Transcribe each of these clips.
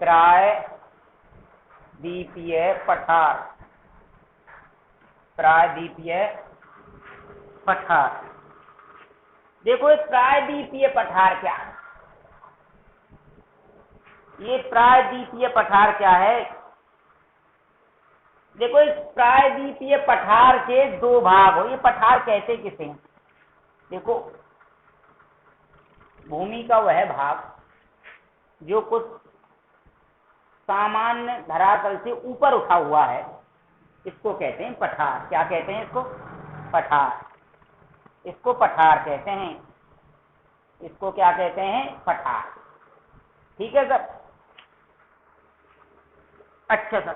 प्रायद्वीपीय पठार। प्रायद्वीपीय पठार। देखो इस प्रायद्वीपीय पठार क्या है? ये प्रायद्वीपीय पठार क्या है? देखो इस प्रायद्वीपीय पठार के दो भाग हो। ये पठार कहते किसे हैं? देखो भूमि का वह भाग जो कुछ सामान्य धरातल से ऊपर उठा हुआ है, इसको कहते हैं पठार। क्या कहते हैं इसको? पठार। इसको पठार कहते हैं। इसको क्या कहते हैं? पठार। ठीक है सर? अच्छा सर,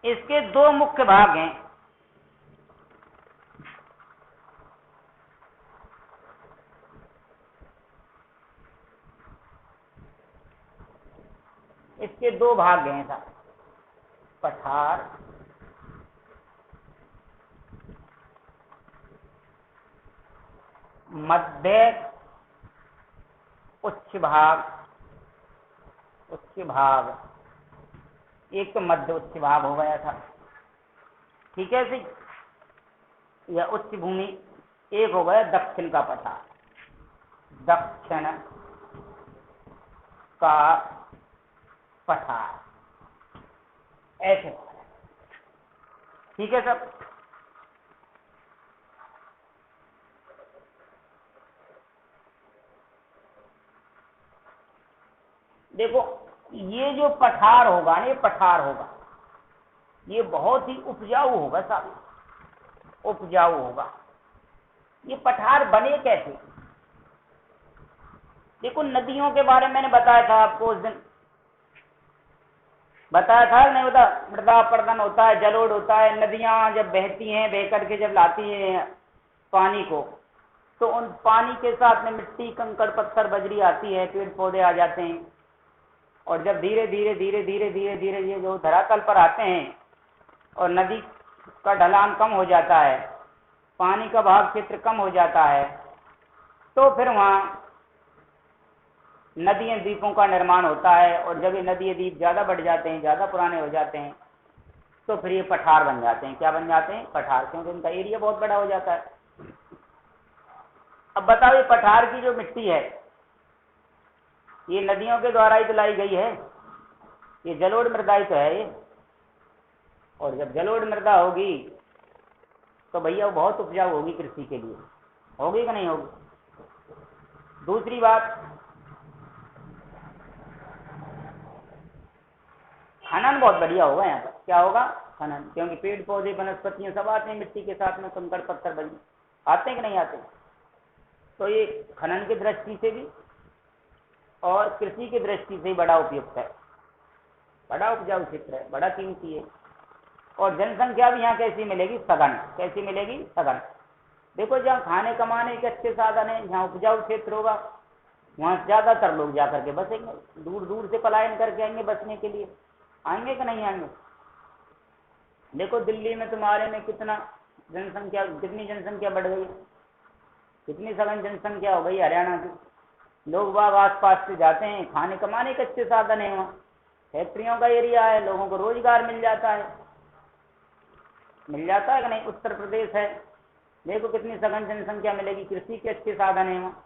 इसके दो मुख्य भाग हैं। इसके दो भाग हैं सर, पठार मध्य उच्च भाग। उच्च भाग, एक तो मध्य उच्च भाग हो गया था, ठीक है जी, यह उच्च भूमि। एक हो गया दक्षिण का पठार। दक्षिण का पठार ऐसे, ठीक है सब? देखो ये जो पठार होगा ना, ये पठार होगा, ये बहुत ही उपजाऊ होगा साहब, उपजाऊ होगा। ये पठार बने कैसे? देखो नदियों के बारे में मैंने बताया था आपको उस दिन, बताया था नहीं? होता मृदा अपरदन होता है, जलोढ़ होता है। नदियां जब बहती हैं, बह करके जब लाती हैं पानी को, तो उन पानी के साथ में मिट्टी, कंकड़, पत्थर, बजरी आती है, पेड़ पौधे आ जाते हैं। और जब धीरे धीरे धीरे धीरे धीरे धीरे ये जो धरातल पर आते हैं और नदी का ढलान कम हो जाता है, पानी का भाग क्षेत्र कम हो जाता है, तो फिर वहाँ नदियों द्वीपों का निर्माण होता है। और जब ये नदी द्वीप ज़्यादा बढ़ जाते हैं, ज़्यादा पुराने हो जाते हैं, तो फिर ये पठार बन जाते हैं। क्या बन जाते हैं? पठार, क्योंकि इनका एरिया बहुत बड़ा हो जाता है। अब बताओ ये पठार की जो मिट्टी है, ये नदियों के द्वारा ही तो लाई गई है, ये जलोढ़ मृदा ही तो है ये। और जब जलोढ़ मृदा होगी तो भैया वो बहुत उपजाऊ होगी कृषि के लिए, होगी कि नहीं होगी? दूसरी बात, खनन बहुत बढ़िया होगा यहाँ पर। क्या होगा? खनन, क्योंकि पेड़ पौधे वनस्पतियां सब आते हैं मिट्टी के साथ में, कंकड़ पत्थर बजरी आते हैं कि नहीं आते? तो ये खनन की दृष्टि से भी और कृषि की दृष्टि से बड़ा उपयुक्त है, बड़ा उपजाऊ क्षेत्र है, बड़ा कीमती है। और जनसंख्या भी यहाँ कैसी मिलेगी? सघन। कैसी मिलेगी? सघन। देखो जहाँ खाने कमाने के अच्छे साधन है, जहाँ उपजाऊ क्षेत्र होगा, वहाँ ज्यादातर लोग जाकर के बसेंगे, दूर दूर से पलायन करके आएंगे बसने के लिए। आएंगे कि नहीं आएंगे? देखो दिल्ली में तुम्हारे में कितना जनसंख्या, कितनी जनसंख्या बढ़ गई, कितनी सघन जनसंख्या हो गई हरियाणा की। लोग बाग आस पास से जाते हैं, खाने कमाने के अच्छे साधन है, वहाँ फैक्ट्रियों का एरिया है, लोगों को रोजगार मिल जाता है। मिल जाता है कि नहीं? उत्तर प्रदेश है, देखो कितनी सघन जनसंख्या मिलेगी, कृषि के अच्छे साधन है, वहाँ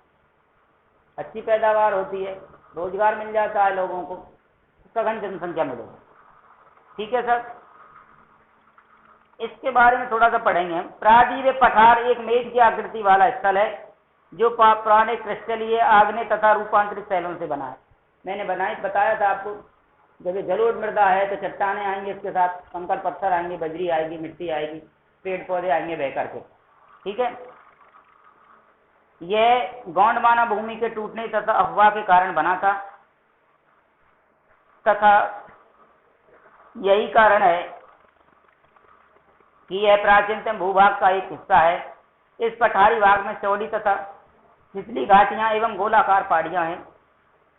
अच्छी पैदावार होती है, रोजगार मिल जाता है लोगों को, सघन जनसंख्या मिलेगी। ठीक है सर? इसके बारे में थोड़ा सा पढ़ेंगे हम। प्रायद्वीपीय पठार एक मेज की आकृति वाला स्थल है जो पुराने क्रिस्टलीय, आग्नेय तथा रूपांतरित शैलों से बना है। मैंने बताया था आपको, जब ये जलोढ़ मृदा है तो चट्टाने आएंगे, इसके साथ कंकड़ पत्थर आएंगे, बजरी आएगी, मिट्टी आएगी, पेड़ पौधे आएंगे बह करके। ठीक है? यह गोंडवाना भूमि के टूटने तथा अफवाह के कारण बना था, तथा यही कारण है कि यह प्राचीनतम भूभाग का एक हिस्सा है। इस पठारी भाग में चौड़ी तथा छिछली घाटियां एवं गोलाकार पहाड़ियां हैं।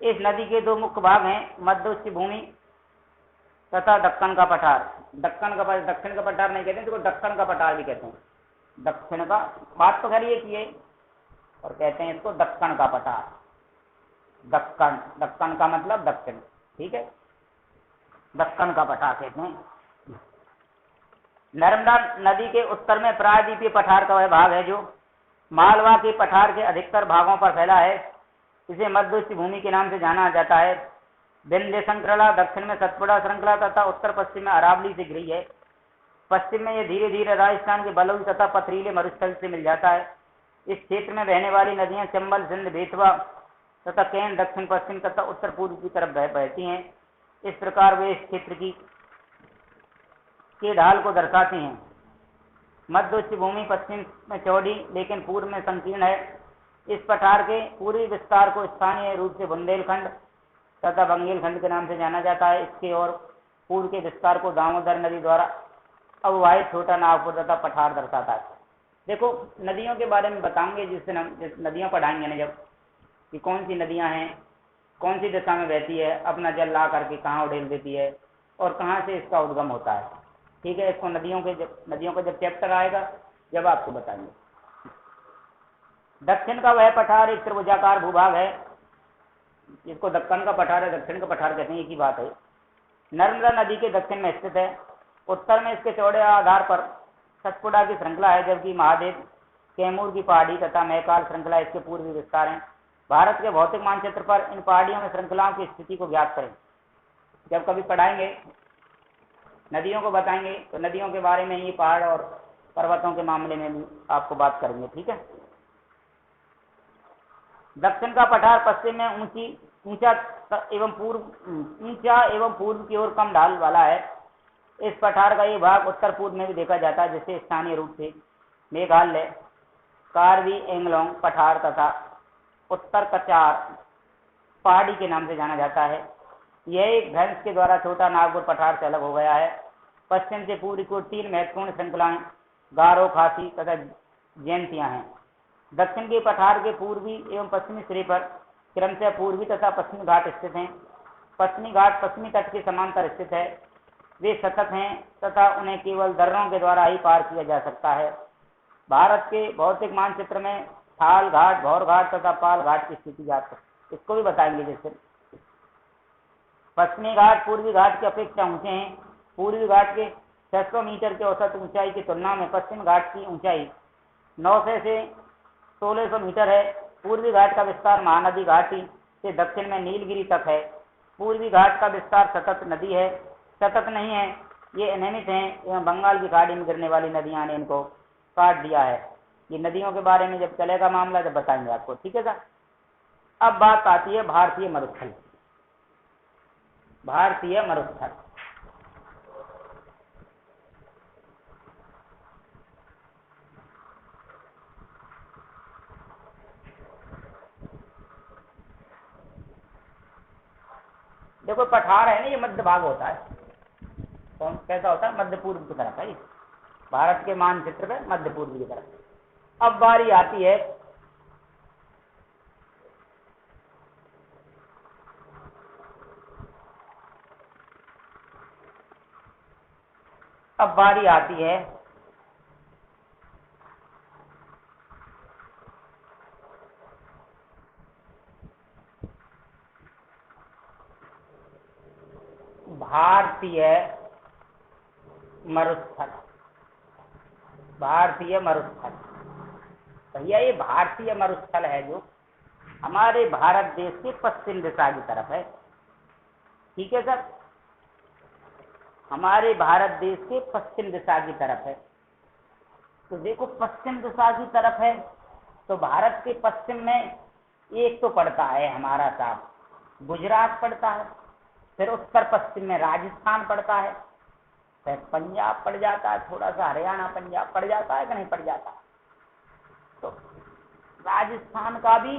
इस नदी के दो मुख्य भाग हैं, मध्य उच्च भूमि तथा दक्कन का पठार। दक्कन का पठार नहीं कहते, इसको दक्कन का पठार भी कहते हैं। दक्षिण का, बात तो खैर ये की है, और कहते हैं इसको दक्कन का पठार। दक्कन, दक्कन का मतलब दक्षिण, ठीक है, दक्कन का पठार कहते हैं। नर्मदा नदी के उत्तर में प्रायद्वीपीय पठार का वह भाग है जो मालवा के पठार के अधिकतर भागों पर फैला है। इसे मध्य उच्च भूमि के नाम से जाना जाता है। विंध्य श्रृंखला दक्षिण में सतपुड़ा श्रृंखला तथा उत्तर पश्चिम में अरावली से घिरी है। पश्चिम में यह धीरे धीरे राजस्थान के बलौई तथा पथरीले मरुस्थल से मिल जाता है। इस क्षेत्र में बहने वाली नदियां चंबल, सिंध, बेतवा तथा कैन दक्षिण पश्चिम तथा उत्तर पूर्व की तरफ बहती हैं। इस प्रकार वे इस क्षेत्र के ढाल को दर्शाते हैं। मध्य उच्च भूमि पश्चिम में चौड़ी लेकिन पूर्व में संकीर्ण है। इस पठार के पूर्वी विस्तार को स्थानीय रूप से बुंदेलखंड तथा बंगेलखंड के नाम से जाना जाता है। इसके और पूर्व के विस्तार को दामोदर नदी द्वारा अववाहित छोटा नागपुर तथा पठार दर्शाता है। देखो, नदियों के बारे में बताएंगे जिस दिन हम नदियां पढ़ाएंगे ना, जब कि कौन सी नदियां हैं, कौन सी दिशा में बहती है, अपना जल ला करके कहाँ उड़ेल देती है और कहाँ से इसका उद्गम होता है। ठीक है, इसको नदियों का जब चैप्टर आएगा जब आपको बताएंगे। दक्षिण का वह पठार एक त्रिभुजाकार भूभाग है जिसको दक्कन का पठार है, दक्षिण का पठार कहते हैं, एक ही बात है। नर्मदा नदी के दक्षिण में स्थित है। उत्तर में इसके चौड़े आधार पर सतपुड़ा की श्रृंखला है, जबकि महादेव, कैमूर की पहाड़ी तथा मैकाल श्रृंखला इसके पूर्वी विस्तार हैं। भारत के भौतिक मानचित्र पर इन पहाड़ियों में श्रृंखलाओं की स्थिति को ज्ञात करें। जब कभी पढ़ाएंगे, नदियों को बताएंगे, तो नदियों के बारे में, ये पहाड़ और पर्वतों के मामले में भी आपको बात करेंगे। ठीक है। दक्षिण का पठार पश्चिम में ऊंचा एवं पूर्व की ओर कम ढाल वाला है। इस पठार का ये भाग उत्तर पूर्व में भी देखा जाता है, जिसे स्थानीय रूप से मेघालय, कार्बी एंगलोंग पठार तथा उत्तर कचार पहाड़ी के नाम से जाना जाता है। यह एक भैंस के द्वारा छोटा नागपुर पठार से अलग हो गया है। पश्चिम से पूर्व को 3 महत्वपूर्ण श्रृंखलाएं गारो, खासी तथा जयंतियां हैं। दक्षिण के पठार के पूर्वी एवं पश्चिमी सिरे पर क्रमशः पूर्वी तथा पश्चिमी घाट स्थित हैं। पश्चिमी घाट पश्चिमी तट के समांतर स्थित है। वे सतत हैं तथा उन्हें केवल दर्रों के द्वारा ही पार किया जा सकता है। भारत के भौतिक मानचित्र में थाल घाट, भौर घाट तथा पाल घाट की स्थिति ज्ञात है। इसको भी बताएंगे। जैसे पश्चिमी घाट पूर्वी घाट की अपेक्षा ऊंचे हैं। पूर्वी घाट के 600 मीटर के औसत ऊंचाई की तुलना में पश्चिम घाट की ऊंचाई 900 से 1600 मीटर है। पूर्वी घाट का विस्तार महानदी घाटी से दक्षिण में नीलगिरी तक है। पूर्वी घाट का विस्तार सतत नहीं है, ये अनियमित हैं एवं बंगाल की खाड़ी में गिरने वाली नदियां ने इनको काट दिया है। ये नदियों के बारे में जब चलेगा मामला जब बताएंगे आपको। ठीक है सर। अब बात आती है भारतीय मरुस्थल। भारतीय मरुस्थल देखो, पठार है ना, ये मध्य भाग होता है। कौन कैसा होता है? मध्य पूर्व की तरफ है। ये भारत के मानचित्र में मध्य पूर्व की तरफ। अब बारी आती है भारतीय मरुस्थल। भारतीय मरुस्थल भैया, ये भारतीय मरुस्थल है जो हमारे भारत देश के पश्चिम दिशा की तरफ है। ठीक है सर, हमारे भारत देश के पश्चिम दिशा की तरफ है। तो देखो, पश्चिम दिशा की तरफ है तो भारत के पश्चिम में एक तो पड़ता है हमारा साहब गुजरात पड़ता है, फिर उत्तर पश्चिम में राजस्थान पड़ता है, फिर पंजाब पड़ जाता है, थोड़ा सा हरियाणा पंजाब पड़ जाता है कि नहीं पड़ जाता। तो राजस्थान का भी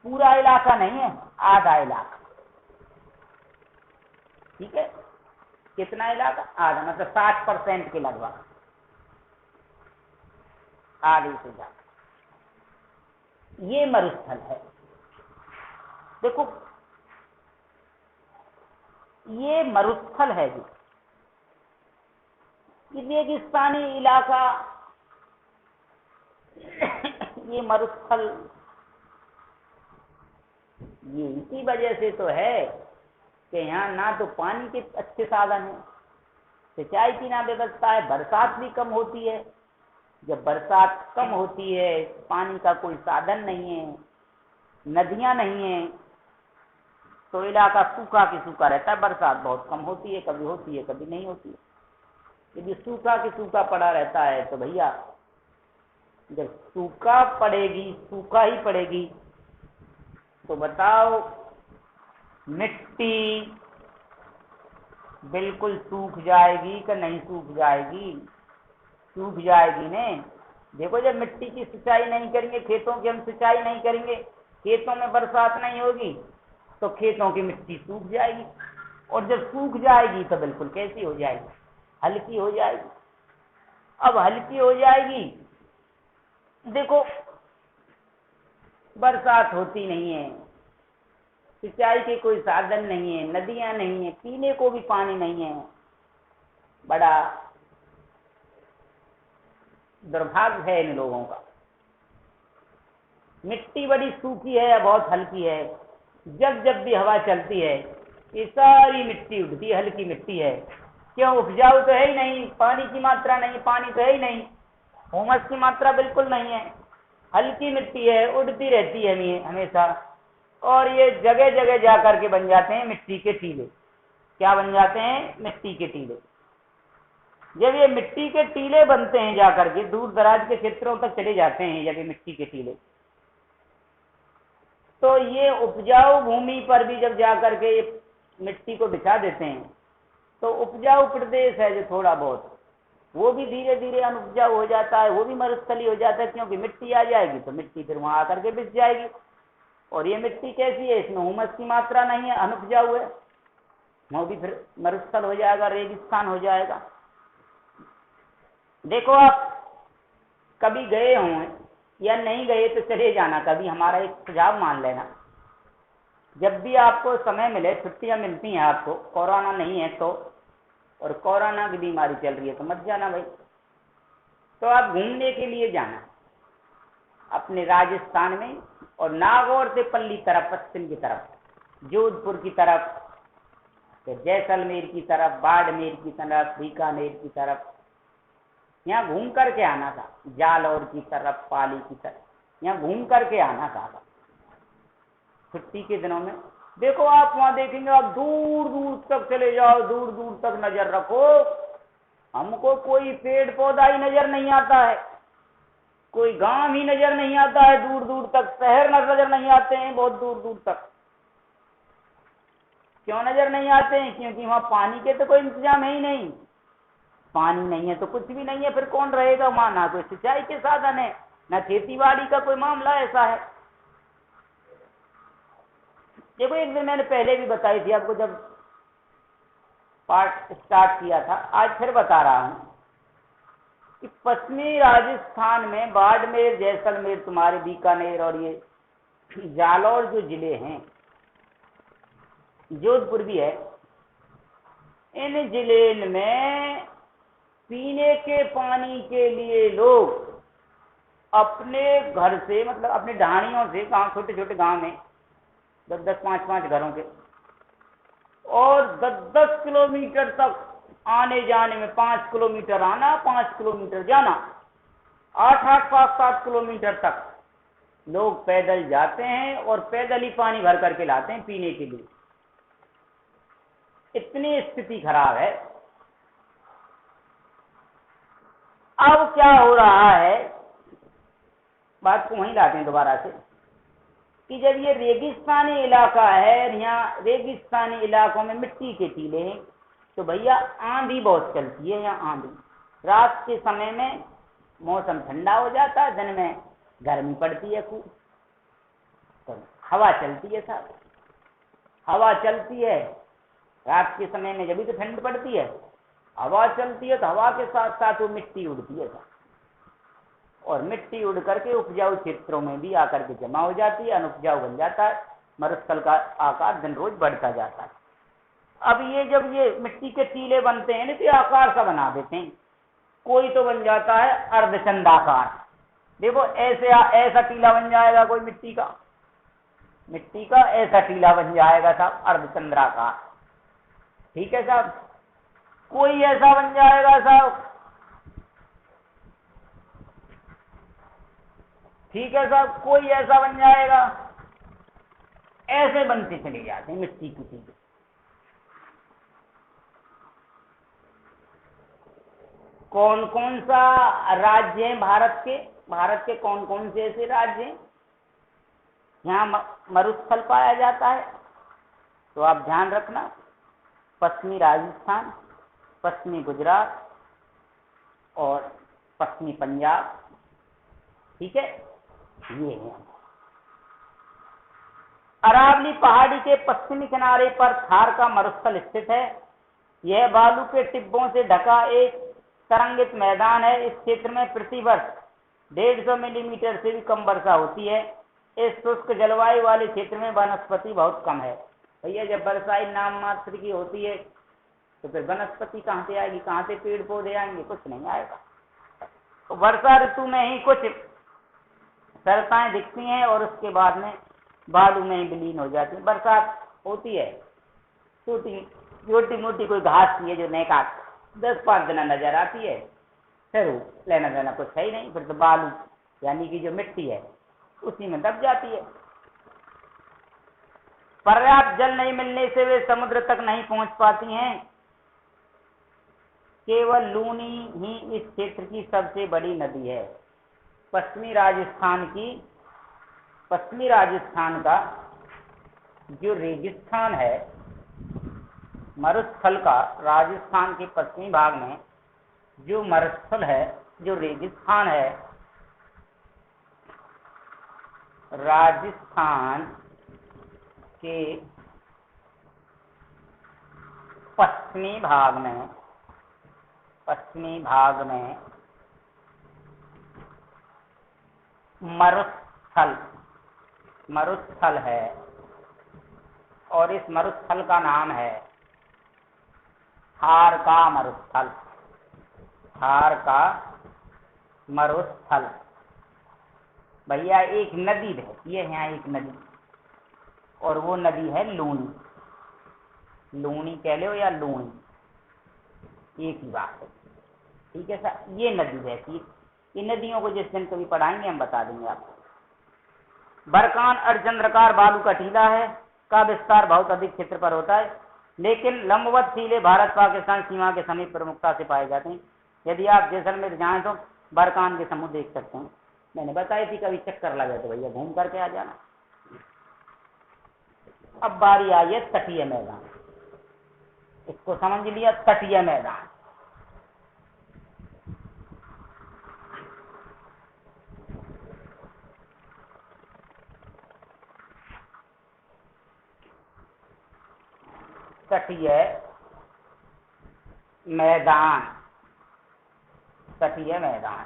पूरा इलाका नहीं है, आधा इलाका। ठीक है, कितना इलाका? आधा, मतलब 60% के लगभग, आधे से ज्यादा। ये मरुस्थल है। देखो, ये मरुस्थल है जी, रेगिस्तानी इलाका। ये मरुस्थल ये इसी वजह से तो है कि यहाँ ना तो पानी के अच्छे साधन है, सिंचाई की ना व्यवस्था है, बरसात भी कम होती है। जब बरसात कम होती है, पानी का कोई साधन नहीं है, नदियां नहीं है, तो इलाका सूखा की सूखा रहता है। बरसात बहुत कम होती है, कभी होती है कभी नहीं होती है। यदि सूखा की सूखा पड़ा रहता है तो भैया जब सूखा पड़ेगी, सूखा ही पड़ेगी, तो बताओ मिट्टी बिल्कुल सूख जाएगी कि नहीं सूख जाएगी? सूख जाएगी ने। देखो जब मिट्टी की सिंचाई नहीं करेंगे, खेतों की हम सिंचाई नहीं करेंगे, खेतों में बरसात नहीं होगी, तो खेतों की मिट्टी सूख जाएगी। और जब सूख जाएगी तो बिल्कुल कैसी हो जाएगी? हल्की हो जाएगी। अब हल्की हो जाएगी, देखो बरसात होती नहीं है, सिंचाई के कोई साधन नहीं है, नदियां नहीं है, पीने को भी पानी नहीं है। बड़ा दुर्भाग्य है इन लोगों का। मिट्टी बड़ी सूखी है, बहुत हल्की है। जब जब भी हवा चलती है ये सारी मिट्टी उठती है, हल्की मिट्टी है। क्यों? उपजाऊ तो है ही नहीं, पानी की मात्रा नहीं, पानी तो है ही नहीं, हुमस की मात्रा बिल्कुल नहीं है, हल्की मिट्टी है, उड़ती रहती है हमेशा। और ये जगह जगह जा करके बन जाते हैं मिट्टी के टीले। क्या बन जाते हैं? मिट्टी के टीले। जब ये मिट्टी के टीले बनते हैं, जाकर के दूर दराज के क्षेत्रों तक चले जाते हैं जब ये मिट्टी के टीले, तो ये उपजाऊ भूमि पर भी जब जाकर के ये मिट्टी को बिछा देते हैं, तो उपजाऊ प्रदेश है जो थोड़ा बहुत, वो भी धीरे धीरे अनुपजाऊ हो जाता है, वो भी मरुस्थली हो जाता है। क्योंकि मिट्टी आ जाएगी तो मिट्टी फिर वहां आकर के बिछ जाएगी। और ये मिट्टी कैसी है? इसमें हुमस की मात्रा नहीं है, अनुपजाऊ है, वो भी फिर मरुस्थल हो जाएगा, रेगिस्तान हो जाएगा। देखो आप कभी गए हों या नहीं गए तो चले जाना, कभी हमारा एक सुझाव मान लेना। जब भी आपको समय मिले, छुट्टियां मिलती हैं आपको, कोरोना नहीं है तो, और कोरोना की बीमारी चल रही है तो मत जाना भाई, तो आप घूमने के लिए जाना अपने राजस्थान में, और नागौर से पल्ली तरफ, पश्चिम की तरफ, जोधपुर की तरफ, जैसलमेर की तरफ, बाड़मेर की तरफ, बीकानेर की तरफ, यहाँ घूम करके आना था। जालौर की तरफ, पाली की तरफ, यहाँ घूम करके आना था छुट्टी के दिनों में। देखो आप वहां देखेंगे, आप दूर दूर तक चले जाओ, दूर दूर तक नजर रखो, हमको कोई पेड़ पौधा ही नजर नहीं आता है, कोई गांव ही नजर नहीं आता है, दूर दूर तक शहर नजर नहीं आते हैं, बहुत दूर दूर तक। क्यों नजर नहीं आते हैं? क्योंकि वहां पानी के तो कोई इंतजाम है ही नहीं। पानी नहीं है तो कुछ भी नहीं है, फिर कौन रहेगा वहां? ना कोई सिंचाई के साधन है, ना खेती बाड़ी का कोई मामला ऐसा है। देखो एक दिन मैंने पहले भी बताई थी आपको, जब पाठ स्टार्ट किया था, आज फिर बता रहा हूं कि पश्चिमी राजस्थान में बाड़मेर, जैसलमेर, तुम्हारे बीकानेर और ये जालौर जो जिले हैं, जोधपुर भी है, इन जिले में पीने के पानी के लिए लोग अपने घर से, मतलब अपने ढाणियों से, गांव, छोटे छोटे गांव में 10-10, 5-5 घरों के, और 10-10 किलोमीटर तक आने जाने में, 5 किलोमीटर आना, 5 किलोमीटर जाना, 8-8, 7-7 किलोमीटर तक लोग पैदल जाते हैं और पैदल ही पानी भर करके लाते हैं पीने के लिए। इतनी स्थिति खराब है। अब क्या हो रहा है, बात को वहीं लाते हैं दोबारा से, कि जब ये रेगिस्तानी इलाका है, यहाँ रेगिस्तानी इलाकों में मिट्टी के टीले हैं, तो भैया आंधी बहुत चलती है यहाँ। आंधी रात के समय में मौसम ठंडा हो जाता है, दिन में गर्मी पड़ती है खूब, तो हवा चलती है साथ, हवा चलती है रात के समय में, जब भी तो ठंड पड़ती है, हवा चलती है, तो हवा के साथ साथ वो मिट्टी उड़ती है, और मिट्टी उड़ करके उपजाऊ क्षेत्रों में भी आकर के जमा हो जाती है, अनुपजाऊ बन जाता है, मरुस्थल का आकार दिन रोज बढ़ता जाता है। अब ये जब ये मिट्टी के टीले बनते हैं ना, तो आकार सा बना देते हैं, कोई तो बन जाता है अर्धचंदाकार। देखो ऐसे ऐसा टीला बन जाएगा कोई मिट्टी का, मिट्टी का ऐसा टीला बन जाएगा साहब, अर्धचंद्राकार। ठीक है साहब, कोई ऐसा बन जाएगा साहब। ठीक है साहब, कोई ऐसा बन जाएगा। ऐसे बनते चले जाते हैं मिट्टी की चीजें। कौन कौन सा राज्य है भारत के? भारत के कौन कौन से ऐसे राज्य हैं यहाँ मरुस्थल पाया जाता है? तो आप ध्यान रखना, पश्चिमी राजस्थान, पश्चिमी गुजरात और पश्चिमी पंजाब। ठीक है, ये है। अरावली पहाड़ी के पश्चिमी किनारे पर थार का मरुस्थल स्थित है। यह बालू के टिब्बों से ढका एक तरंगित मैदान है। इस क्षेत्र में प्रतिवर्ष 150 मिलीमीटर से भी कम वर्षा होती है। इस शुष्क जलवायु वाले क्षेत्र में वनस्पति बहुत कम है। भैया जब वर्षा नाम मात्र की होती है तो फिर वनस्पति कहाँ से आएगी, कहाँ से पेड़ पौधे आएंगे? कुछ नहीं आएगा। तो वर्षा ऋतु में ही कुछ सरताएं दिखती हैं और उसके बाद में बालू में ही विलीन हो जाती है। बरसात होती है, छोटी मोटी कोई घास की है जो नेका 10-5 दिन नजर आती है, फिर लेना देना कुछ है ही नहीं। फिर तो बालू यानी कि जो मिट्टी है उसी में दब जाती है। पर्याप्त जल नहीं मिलने से वे समुद्र तक नहीं पहुंच पाती हैं। केवल लूनी ही इस क्षेत्र की सबसे बड़ी नदी है। पश्चिमी राजस्थान का जो रेगिस्तान है, मरुस्थल का, राजस्थान के पश्चिमी भाग में जो मरुस्थल है, जो रेगिस्तान है, राजस्थान के पश्चिमी भाग में मरुस्थल है और इस मरुस्थल का नाम है थार का मरुस्थल। थार का मरुस्थल। भैया एक नदी बहती है यहाँ, एक नदी, और वो नदी है लूनी। लूनी कह लो या लूनी, एक ही बात है। ठीक है सर, ये नदी बहती है। ये नदियों को जिस दिन कभी पढ़ाएंगे हम बता देंगे आपको। बरकान अर्धचंद्राकार बालू का टीला है, का विस्तार बहुत अधिक क्षेत्र पर होता है, लेकिन लंबवत टीले भारत पाकिस्तान सीमा के समीप प्रमुखता से पाए जाते हैं। यदि आप जैसलमेर जाएं तो बरकान के समूह देख सकते हैं। मैंने बताई थी, कभी चक्कर लगे तो भैया घूम करके आ जाना। अब बारी आई है तटीय मैदान। इसको समझ लिया, तटीय मैदान। तटीय मैदान, तटीय मैदान।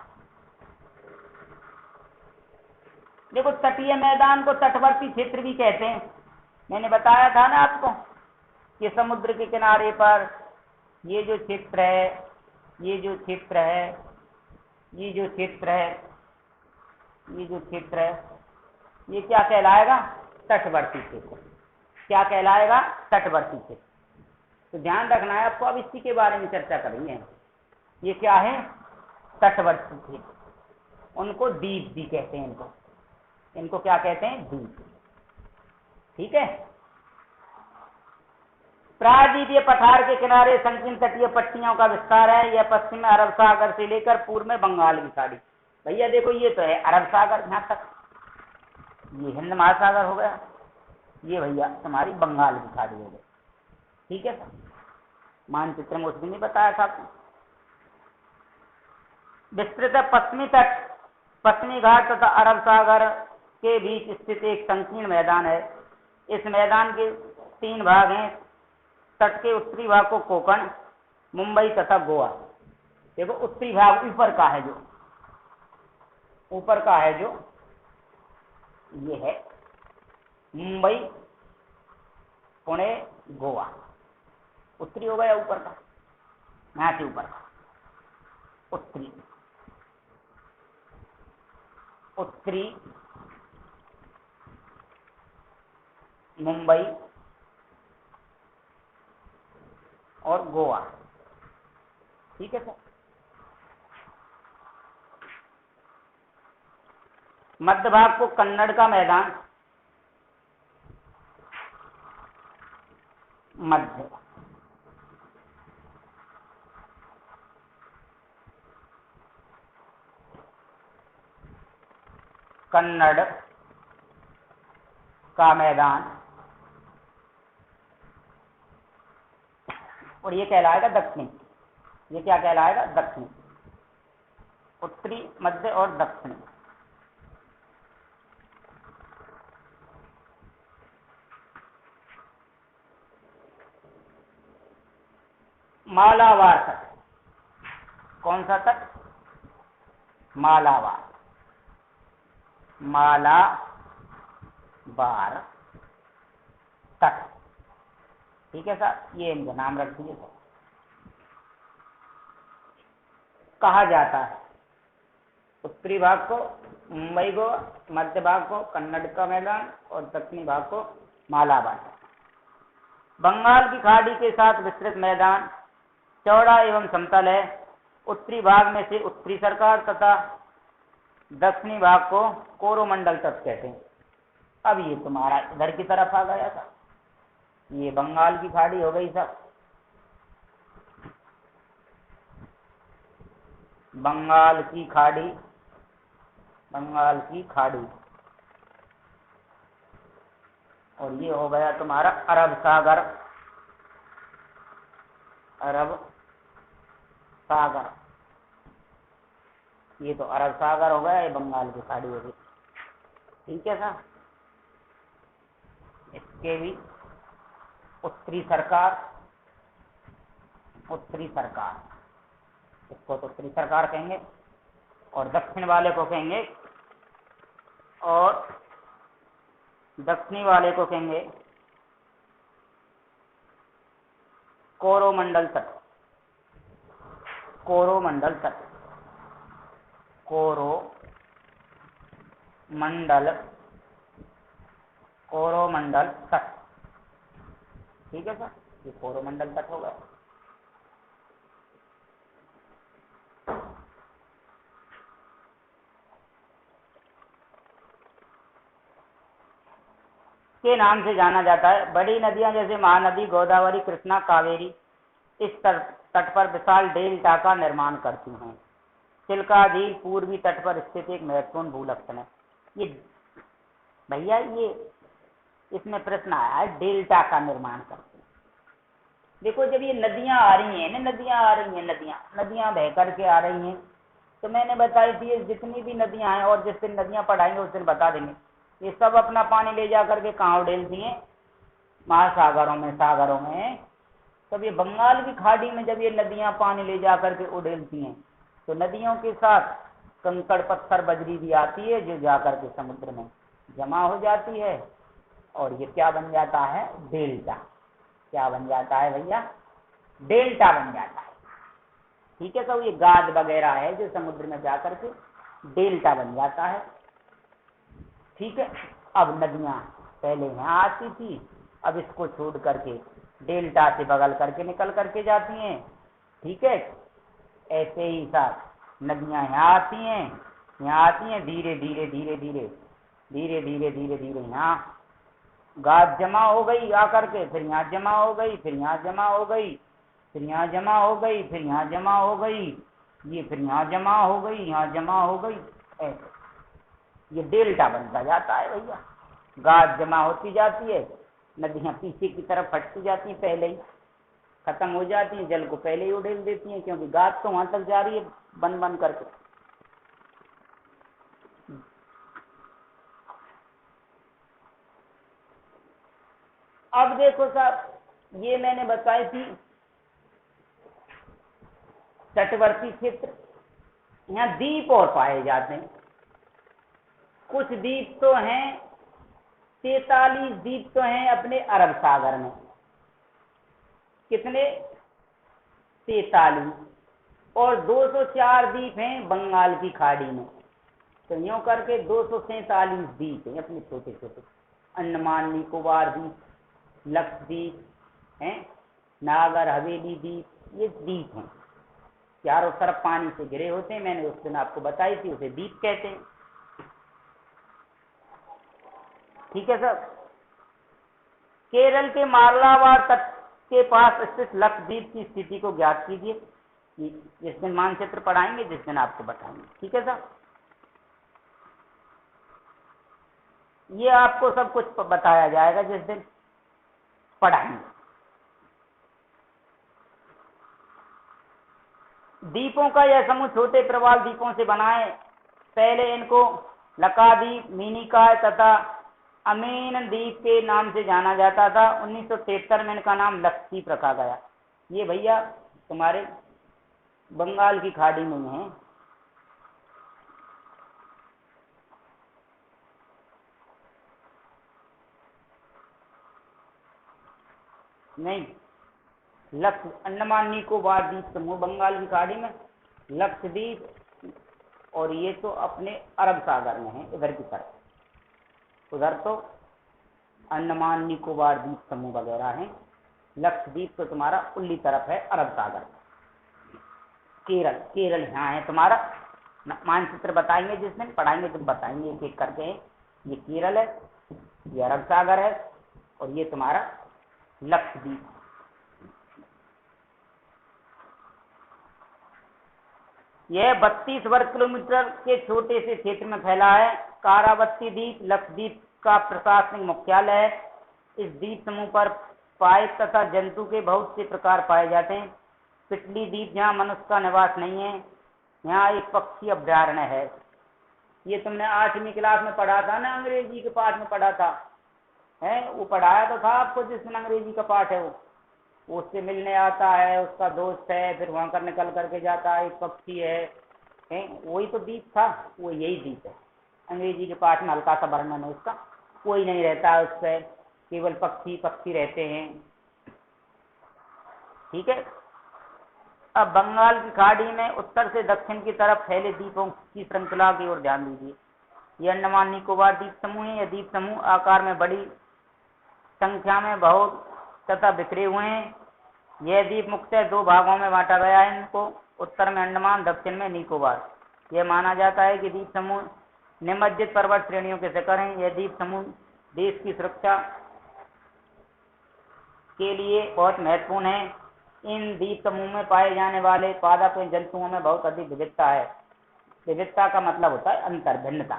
देखो, तटीय मैदान को तटवर्ती क्षेत्र भी कहते हैं। मैंने बताया था ना आपको कि समुद्र के किनारे पर ये जो क्षेत्र है, ये जो क्षेत्र है, ये जो क्षेत्र है, ये जो क्षेत्र है, ये क्या कहलाएगा? तटवर्ती क्षेत्र। क्या कहलाएगा? तटवर्ती क्षेत्र। तो ध्यान रखना है आपको। अब इसी के बारे में चर्चा करेंगे। ये क्या है? तटवर्ती क्षेत्र। उनको द्वीप भी कहते हैं। इनको क्या कहते हैं? द्वीप। ठीक है। प्रायद्वीपीय पठार के किनारे संकीर्ण तटीय पट्टियों का विस्तार है। यह पश्चिम में अरब सागर से लेकर पूर्व में बंगाल की खाड़ी। भैया देखो, ये तो है अरब सागर यहाँ तक, ये हिंद महासागर हो गया, ये भैया तुम्हारी बंगाल की खाड़ी हो गई। ठीक है, मानचित्र में उसमें नहीं बताया था। विस्तृत पश्चिमी तट, पश्चिमी घाट तथा अरब सागर के बीच स्थित एक संकीर्ण मैदान है। इस मैदान के 3 भाग हैं। तट के उत्तरी भाग को कोकण, मुंबई तथा गोवा। देखो, उत्तरी भाग ऊपर का है, जो ऊपर का है, जो ये है मुंबई, पुणे, गोवा। उत्तरी हो गया ऊपर का, यहाँ से ऊपर का उत्तरी। उत्तरी मुंबई और गोवा। ठीक है सर। मध्य भाग को कन्नड़ का मैदान, मध्य कन्नड़ का मैदान, और ये कहलाएगा दक्षिणी। ये क्या कहलाएगा? दक्षिणी। उत्तरी, मध्य और दक्षिणी। मालाबार तट, कौन सा तट? मालाबार, मालाबार तट। ठीक है सर, ये इनका नाम रख दीजिए सर। कहा जाता है उत्तरी भाग को मुंबई को, मध्य भाग को कन्नड़ का मैदान और दक्षिणी भाग को मालाबार। बंगाल की खाड़ी के साथ विस्तृत मैदान चौड़ा एवं समतल है। उत्तरी भाग में से उत्तरी सरकार तथा दक्षिणी भाग को कोरोमंडल तट कहते हैं। अब ये तुम्हारा इधर की तरफ आ गया था, ये बंगाल की खाड़ी हो गई सब। बंगाल की खाड़ी, बंगाल की खाड़ी, और ये हो गया तुम्हारा अरब सागर, अरब सागर। ये तो अरब सागर हो गया, ये बंगाल की खाड़ी हो गई। ठीक है सर। इसके भी उत्तरी सरकार, उत्तरी सरकार, इसको तो उत्तरी सरकार कहेंगे, और दक्षिण वाले को कहेंगे, और दक्षिणी वाले को कहेंगे कोरोमंडल तट, कोरोमंडल तट, कोरोमंडल, कोरोमंडल तट। ठीक है सर, ये कोरोमंडल तट हो गया। के नाम से जाना जाता है। बड़ी नदियां जैसे महानदी, गोदावरी, कृष्णा, कावेरी इस तट पर विशाल डेल्टा का निर्माण करती हैं। चिल्का झील पूर्वी तट पर स्थित एक महत्वपूर्ण भूलक्षण है। ये भैया, ये इसमें प्रश्न आया है, डेल्टा का निर्माण करते हैं। देखो, जब ये नदियां आ रही हैं ना, नदियां आ रही हैं, नदियां बह करके आ रही हैं, तो मैंने बताई थी जितनी भी नदियां हैं, और जिस दिन नदियां पढ़ाएंगे उस दिन बता देंगे, ये सब अपना पानी ले जा करके कहाँ उड़ेलती हैं? महासागरों में, सागरों में। तब ये बंगाल की खाड़ी में जब ये नदियां पानी ले जा करके उड़ेलती हैं, तो नदियों के साथ कंकड़, पत्थर, बजरी भी आती है, जो जाकर के समुद्र में जमा हो जाती है, और ये क्या बन जाता है? डेल्टा। क्या बन जाता है भैया? डेल्टा बन जाता है। ठीक है, तो ये गाद वगैरह है जो समुद्र में जाकर के डेल्टा बन जाता है। ठीक है। अब नदियां पहले यहाँ आती थी, अब इसको छोड़ करके डेल्टा से बगल करके निकल करके जाती हैं। ठीक है, ऐसे ही साथ नदियां यहाँ आती हैं, यहाँ आती हैं, धीरे धीरे धीरे धीरे धीरे धीरे धीरे धीरे यहाँ गाद जमा हो गई आकर के, फिर यहाँ जमा हो गई, फिर यहाँ जमा हो गई, फिर यहाँ जमा हो गई, फिर यहाँ जमा हो गई, ये फिर यहाँ जमा हो गई, यहाँ जमा हो गई, ऐसे ये डेल्टा बनता जाता है भैया। गाद जमा होती जाती है, नदियां पीछे की तरफ हटती जाती हैं, पहले ही खत्म हो जाती हैं, जल को पहले ही उड़ेल देती हैं, क्योंकि गाद तो वहां तक जा रही है बन बन करके। अब देखो साहब, ये मैंने बताई थी तटवर्ती क्षेत्र, यहाँ द्वीप और पाए जाते हैं। कुछ द्वीप तो हैं, 43 द्वीप तो हैं अपने अरब सागर में। कितने? 43। और 204 द्वीप हैं बंगाल की खाड़ी में। तो यूं करके 247 द्वीप हैं अपने छोटे छोटे। अंडमान निकोबार द्वीप, लक्षद्वीप हैं, नागर हवेली द्वीप, ये द्वीप हैं, चारों तरफ पानी से घिरे होते हैं। मैंने उस दिन आपको बताई थी, उसे द्वीप कहते हैं। ठीक है सर। केरल के मालाबार तट के पास स्थित लक्षद्वीप की स्थिति को ज्ञात कीजिए। जिस दिन मानचित्र पढ़ाएंगे, जिस दिन आपको बताएंगे। ठीक है सर। ये आपको सब कुछ बताया जाएगा जिस दिन पढ़ाएंगे। द्वीपों का यह समूह छोटे प्रवाल द्वीपों से बना है। पहले इनको लकाद्वीप, मिनिकॉय तथा अमीन द्वीप के नाम से जाना जाता था। 1973 में इनका नाम लक्षद्वीप रखा गया। ये भैया तुम्हारे बंगाल की खाड़ी में है। नहीं, अंडमान निकोबार द्वीप समूह बंगाल की खाड़ी में, लक्षद्वीप और ये तो अपने अरब सागर में है, इधर की तरफ। उधर तो अंडमान निकोबार द्वीप समूह वगैरह है। लक्षद्वीप तो तुम्हारा उल्ली तरफ है, अरब सागर। केरल यहाँ है तुम्हारा। मानचित्र बताएंगे जिस दिन पढ़ाएंगे तो बताएंगे एक एक करके। ये केरल है, ये अरब सागर है और ये तुम्हारा लक्षद्वीप। यह 32 वर्ग किलोमीटर के छोटे से क्षेत्र में फैला है। कारावती द्वीप लक्षद्वीप का प्रशासनिक मुख्यालय है। इस द्वीप समूह पर पाइप तथा जंतु के बहुत से प्रकार पाए जाते हैं। पिटली द्वीप जहाँ मनुष्य का निवास नहीं है, यहाँ एक पक्षी अभ्यारण्य है। ये तुमने 8वीं क्लास में पढ़ा था ना, अंग्रेजी के पाठ में पढ़ा था, है वो पढ़ाया तो था आपको जिस दिन अंग्रेजी का पाठ है। वो उससे मिलने आता है, उसका दोस्त है, फिर वहां कर निकल करके जाता है, एक पक्षी है, वही तो द्वीप था, वो यही द्वीप है। अंग्रेजी के पाठ में हल्का सा वर्णन है उसका। कोई नहीं रहता है उस पर, केवल पक्षी रहते हैं। ठीक है। अब बंगाल की खाड़ी में उत्तर से दक्षिण की तरफ फैले द्वीपों की श्रृंखला की ओर ध्यान दीजिए। ये अंडमान निकोबार द्वीप समूह है। यह द्वीप समूह आकार में बड़ी संख्या में बहुत तथा बिखरे हुए हैं। यह द्वीप मुख्यतः 2 भागों में बांटा गया है। इनको उत्तर में अंडमान, दक्षिण में निकोबार। यह माना जाता है कि द्वीप समूह निमज्जित पर्वत श्रेणियों के शिखर हैं। यह द्वीप समूह देश की सुरक्षा के लिए बहुत महत्वपूर्ण है। इन द्वीप समूह में पाए जाने वाले पादप जंतुओं में बहुत अधिक विविधता है। विविधता का मतलब होता है अंतर, भिन्नता।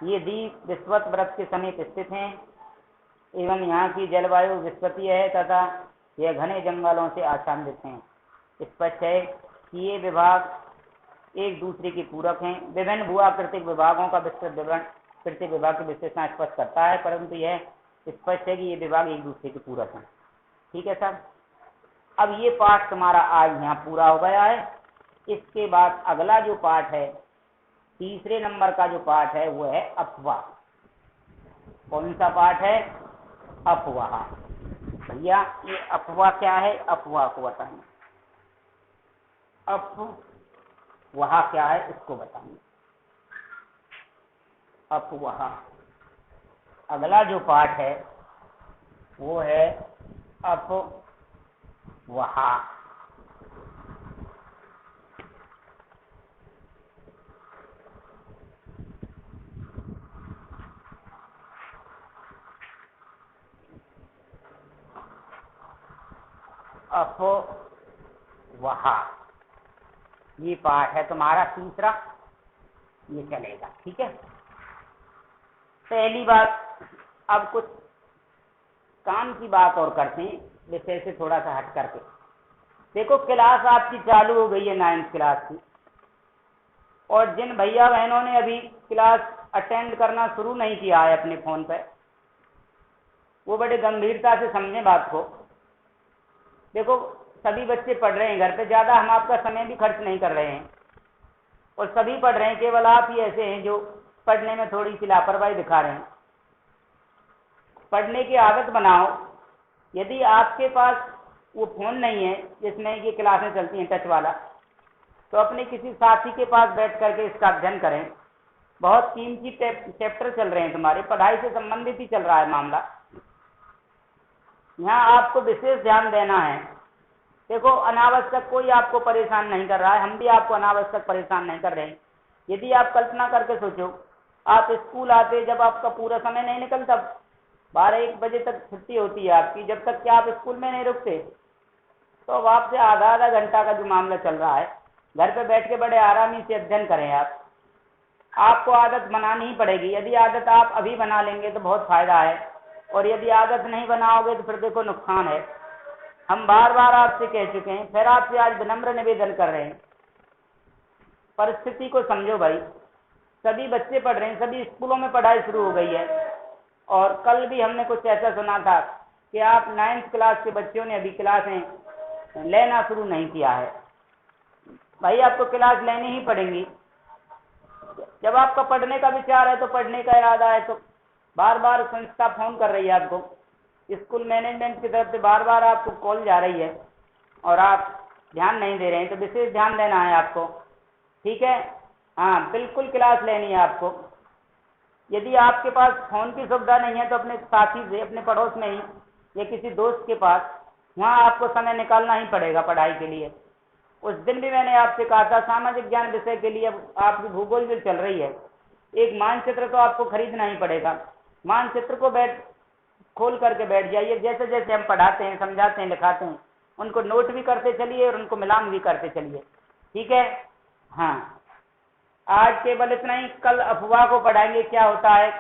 ये द्वीप विषुवत वृत्त के समीप स्थित हैं एवं यहाँ की जलवायु विषुवतीय है तथा यह घने जंगलों से आच्छादित हैं। स्पष्ट है कि ये विभाग एक दूसरे के पूरक हैं। विभिन्न भूआकृतिक विभागों का विस्तृत विवरण प्रत्येक विभाग की विशेषता स्पष्ट करता है, परंतु यह स्पष्ट है कि ये विभाग एक दूसरे के पूरक हैं। ठीक है सर। अब ये पाठ तुम्हारा आज यहाँ पूरा हो गया है। इसके बाद अगला जो पाठ है, तीसरे नंबर का जो पाठ है, वो है अफवाह। कौन सा पाठ है? अफवाह। भैया ये अफवाह क्या है? अफवाह को बताएंगे। अफवाह क्या है इसको बताएंगे। अफवाह अगला जो पाठ है वो है अफवाह। अफवाह ये पाठ है तुम्हारा तीसरा, ये चलेगा। ठीक है। पहली बात, अब कुछ काम की बात और करते हैं विषय से थोड़ा सा हट करके। देखो क्लास आपकी चालू हो गई है 9th क्लास की, और जिन भैया बहनों ने अभी क्लास अटेंड करना शुरू नहीं किया है अपने फोन पर, वो बड़े गंभीरता से समझें बात को। देखो सभी बच्चे पढ़ रहे हैं घर पे, ज्यादा हम आपका समय भी खर्च नहीं कर रहे हैं और सभी पढ़ रहे हैं। केवल आप ही ऐसे हैं जो पढ़ने में थोड़ी सी लापरवाही दिखा रहे हैं। पढ़ने की आदत बनाओ। यदि आपके पास वो फोन नहीं है जिसमें ये क्लासें चलती हैं टच वाला, तो अपने किसी साथी के पास बैठ करके इसका अध्ययन करें। बहुत कीमती चैप्टर चल रहे हैं तुम्हारे, पढ़ाई से संबंधित ही चल रहा है मामला। यहाँ आपको विशेष ध्यान देना है। देखो अनावश्यक कोई आपको परेशान नहीं कर रहा है, हम भी आपको अनावश्यक परेशान नहीं कर रहे हैं। यदि आप कल्पना करके सोचो, आप स्कूल आते जब आपका पूरा समय नहीं निकलता, 12-1 बजे तक छुट्टी होती है आपकी, जब तक कि आप स्कूल में नहीं रुकते, तो अब आपसे आधा घंटा का जो मामला चल रहा है, घर पे बैठ के बड़े आरामी से अध्ययन करें आप। आपको आदत बनानी ही पड़ेगी। यदि आदत आप अभी बना लेंगे तो बहुत फायदा है, और यदि आदत नहीं बनाओगे तो फिर देखो नुकसान है। हम बार बार आपसे कह चुके हैं, फिर आपसे आज विनम्र निवेदन कर रहे हैं, परिस्थिति को समझो भाई। सभी बच्चे पढ़ रहे हैं, सभी स्कूलों में पढ़ाई शुरू हो गई है, और कल भी हमने कुछ ऐसा सुना था कि आप 9th क्लास के बच्चों ने अभी क्लासें लेना शुरू नहीं किया है। भाई आपको क्लास लेनी ही पड़ेंगी। जब आपका पढ़ने का विचार है, तो पढ़ने का इरादा है, तो बार बार संस्था फोन कर रही है आपको, स्कूल मैनेजमेंट की तरफ से बार बार आपको कॉल जा रही है, और आप ध्यान नहीं दे रहे हैं, तो विशेष ध्यान देना है आपको। ठीक है, हाँ बिल्कुल क्लास लेनी है आपको। यदि आपके पास फोन की सुविधा नहीं है तो अपने साथी से, अपने पड़ोस में ही या किसी दोस्त के पास, वहाँ आपको समय निकालना ही पड़ेगा पढ़ाई के लिए। उस दिन भी मैंने आपसे कहा था, सामाजिक ज्ञान विषय के लिए अब आपकी भूगोल जो चल रही है, एक मानचित्र तो आपको खरीदना ही पड़ेगा। मानचित्र को खोल करके बैठ जाइए। जैसे जैसे हम पढ़ाते हैं, समझाते हैं, लिखाते हैं, उनको नोट भी करते चलिए और उनको मिलान भी करते चलिए। ठीक है, हाँ आज केवल इतना ही। कल अफवाह को पढ़ाएंगे क्या होता है,